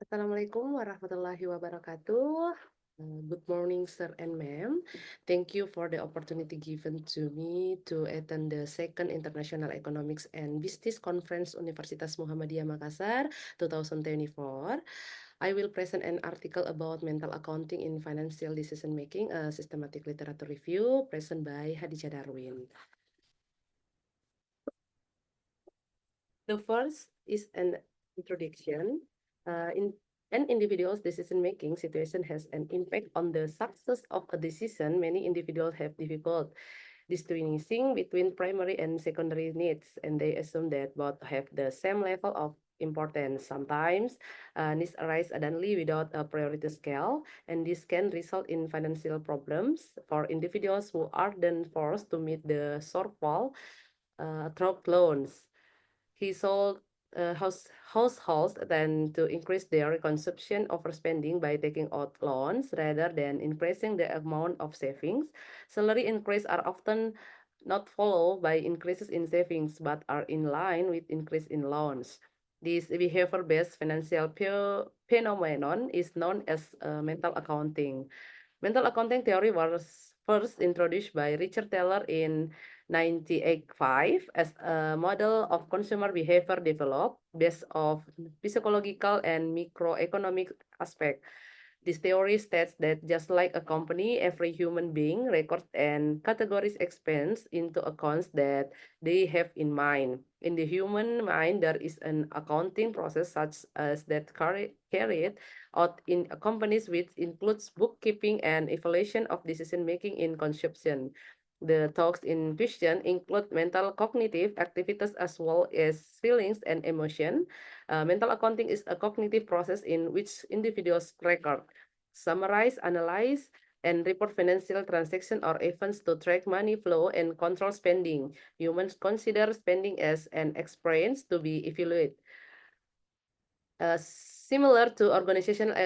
Assalamualaikum warahmatullahi wabarakatuh. Good morning, sir and ma'am. Thank you for the opportunity given to me to attend the second International Economics and Business Conference Universitas Muhammadiyah Makassar 2024. I will present an article about mental accounting in financial decision making, a systematic literature review, present by Hadijah Darwin. The first is an introduction. In an individual's decision-making situation has an impact on the success of a decision. Many individuals have difficult distinguishing between primary and secondary needs, and they assume that both have the same level of importance. Sometimes needs arise suddenly without a priority scale, and this can result in financial problems for individuals who are then forced to meet the shortfall through loans. He sold households tend to increase their consumption overspending by taking out loans rather than increasing the amount of savings. Salary increase are often not followed by increases in savings but are in line with increase in loans. This behavior-based financial phenomenon is known as mental accounting. Mental accounting theory was first introduced by Richard Taylor in 1985 as a model of consumer behavior developed based of psychological and microeconomic aspect. This theory states that just like a company, every human being records and categories expense into accounts that they have in mind. In the human mind, there is an accounting process such as that carried out in companies which includes bookkeeping and evaluation of decision making in consumption. The talks in question include mental cognitive activities as well as feelings and emotion. Mental accounting is a cognitive process in which individuals record, summarize, analyze, and report financial transactions or events to track money flow and control spending. Humans consider spending as an experience to be evaluated. Similar to organizational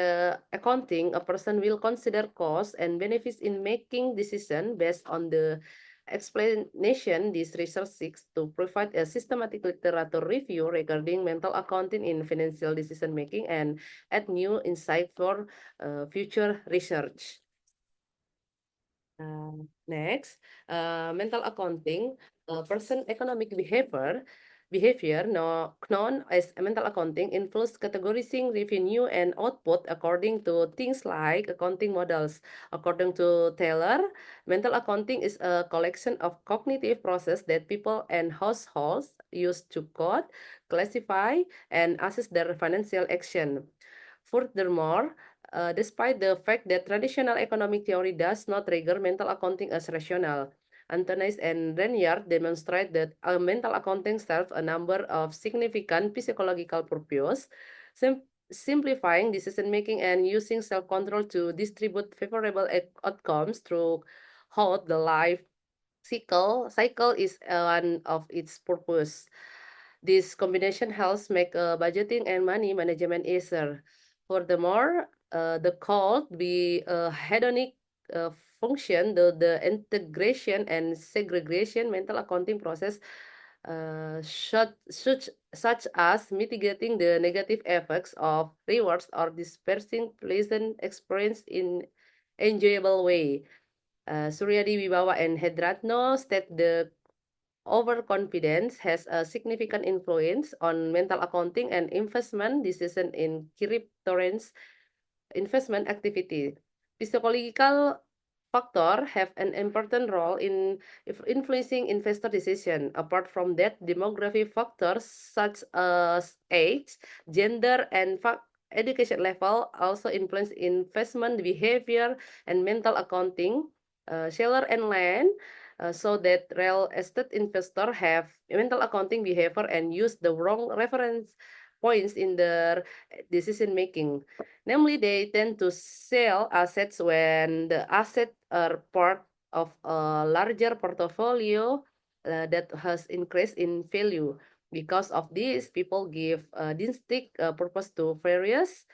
accounting, a person will consider costs and benefits in making decision based on the explanation. This research seeks to provide a systematic literature review regarding mental accounting in financial decision making and add new insight for future research. Next, mental accounting, person economic behavior known as mental accounting influence categorizing revenue and output according to things like accounting models. According to Taylor, mental accounting is a collection of cognitive process that people and households use to code, classify, and assess their financial action. Furthermore, despite the fact that traditional economic theory does not trigger mental accounting as rational, Antonis and Renyard demonstrate that mental accounting serves a number of significant psychological purposes, simplifying decision making and using self-control to distribute favorable outcomes through how the life cycle is one of its purpose. This combination helps make budgeting and money management easier. Furthermore, the called be a hedonic uh, function, the integration and segregation mental accounting process such as mitigating the negative effects of rewards or dispersing pleasant experience in enjoyable way. Suryadi Wibawa and Hedratno state the overconfidence has a significant influence on mental accounting and investment decision in cryptocurrency investment activity. Psychological factors have an important role in influencing investor decision. Apart from that, demographic factors such as age, gender, and education level also influence investment behavior and mental accounting. Seller and land so that real estate investor have mental accounting behavior and use the wrong reference points in their decision making. Namely, they tend to sell assets when the assets are part of a larger portfolio that has increased in value. Because of this, people give distinct purpose to various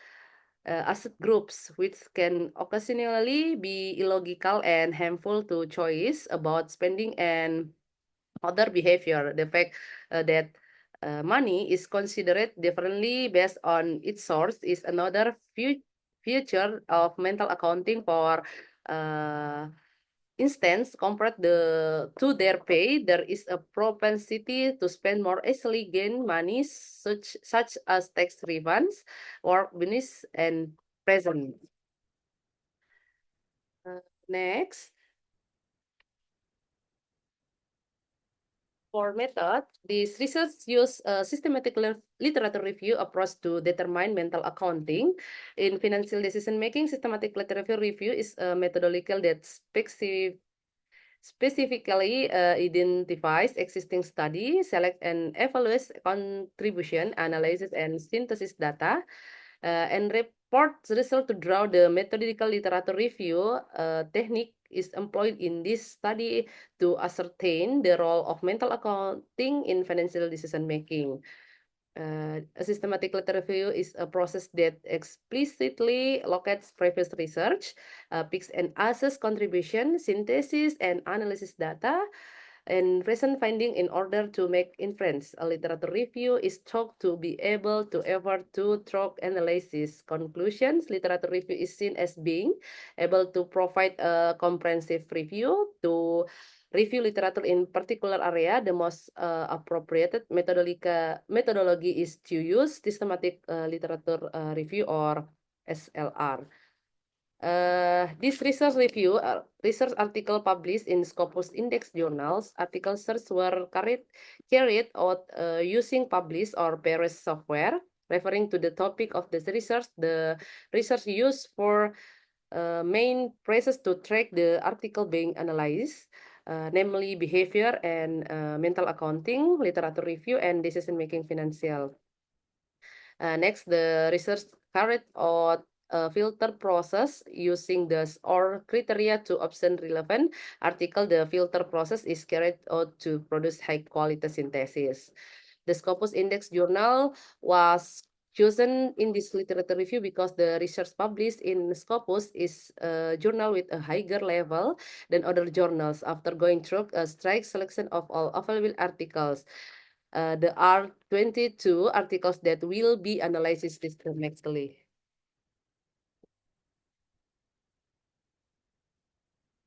asset groups, which can occasionally be illogical and harmful to choice about spending and other behavior. The fact that money is considered differently based on its source is another feature of mental accounting. For instance, compared to their pay, there is a propensity to spend more easily gain money, such as tax refunds, work bonus, and present. Next, for method, this research use a systematic literature review approach to determine mental accounting. In financial decision making, systematic literature review is a methodological that specifically identifies existing study, select and evaluates contribution, analysis and synthesis data, and reports result to draw the methodological literature review technique is employed in this study to ascertain the role of mental accounting in financial decision making. A systematic literature review is a process that explicitly locates previous research, picks and assess contribution, synthesis, and analysis data, and recent finding in order to make inference. A literature review is thought to be able to effort to thorough analysis conclusions. Literature review is seen as being able to provide a comprehensive review to review literature in particular area. The most appropriate methodology is to use systematic literature review or SLR. This research review, research article published in Scopus Index journals, article search were carried out using published or peer software. Referring to the topic of this research, the research used for main phrases to track the article being analyzed, namely behavior and mental accounting, literature review, and decision-making financial. Next, the research carried out a filter process using the SOR criteria to obtain relevant article. The filter process is carried out to produce high quality synthesis. The Scopus Index journal was chosen in this literature review because the research published in Scopus is a journal with a higher level than other journals. After going through a strict selection of all available articles, there are 22 articles that will be analyzed systematically.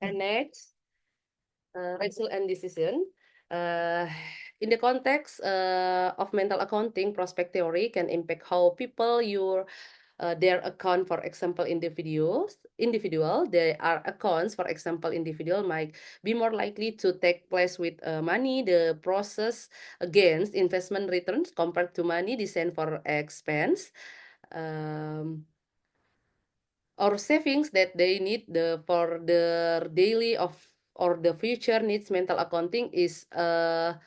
And next, result and decision. Uh, in the context of mental accounting, prospect theory can impact how people use their account. For example, individual, there are accounts, for example, individual might be more likely to take place with money, the process against investment returns compared to money designed for expense. Um, or savings that they need for the daily of or the future needs. Mental accounting is a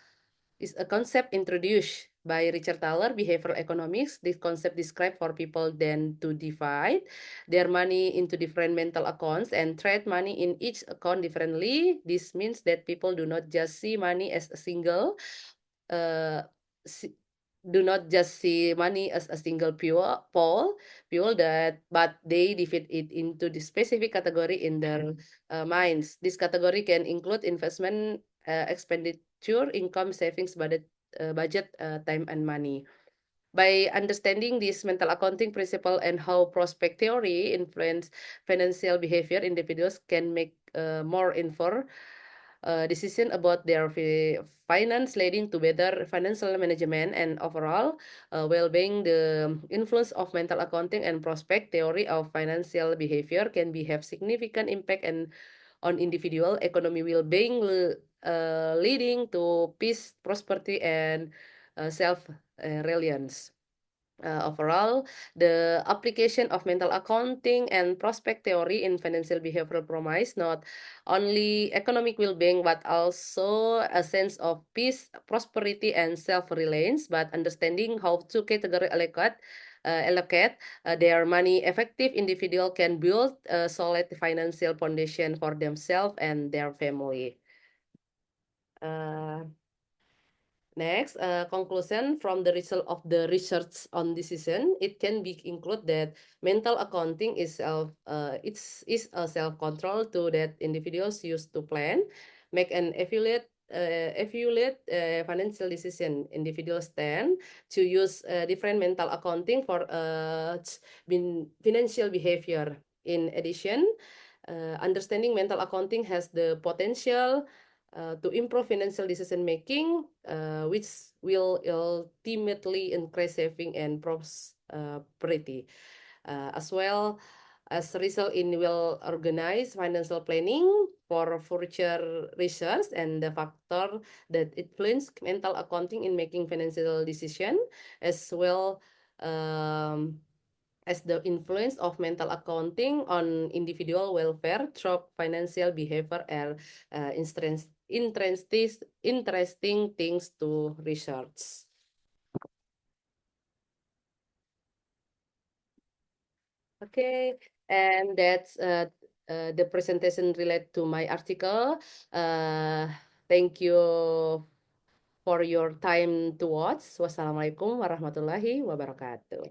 concept introduced by Richard Thaler, behavioral economics. This concept describes for people then to divide their money into different mental accounts and treat money in each account differently. This means that people do not just see money as a single uh, do not just see money as a single fuel that, but they divide it into the specific category in their minds. This category can include investment, expenditure, income, savings, budget, time, and money. By understanding this mental accounting principle and how prospect theory influence financial behavior, individuals can make more informed decision about their finance, leading to better financial management and overall well-being. The influence of mental accounting and prospect theory of financial behavior can be have significant impact and on individual economy well-being, leading to peace, prosperity, and self-reliance. Overall, the application of mental accounting and prospect theory in financial behavioral promise not only economic well-being but also a sense of peace, prosperity, and self-reliance. But understanding how to category allocate their money, effective individual can build a solid financial foundation for themselves and their family. Uh, Next, conclusion from the result of the research on decision, it can be include that mental accounting is a self control tool that individuals use to plan, make and evaluate evaluate financial decision, individuals tend to use different mental accounting for financial behavior. In addition, understanding mental accounting has the potential to improve financial decision making, which will ultimately increase saving and prosperity. As well as a result in well organized financial planning for future research and the factor that influence mental accounting in making financial decision, as well um, as the influence of mental accounting on individual welfare through financial behavior are interesting things to research. Okay, and that's the presentation related to my article. Uh, Thank you for your time to watch. Wassalamualaikum warahmatullahi wabarakatuh.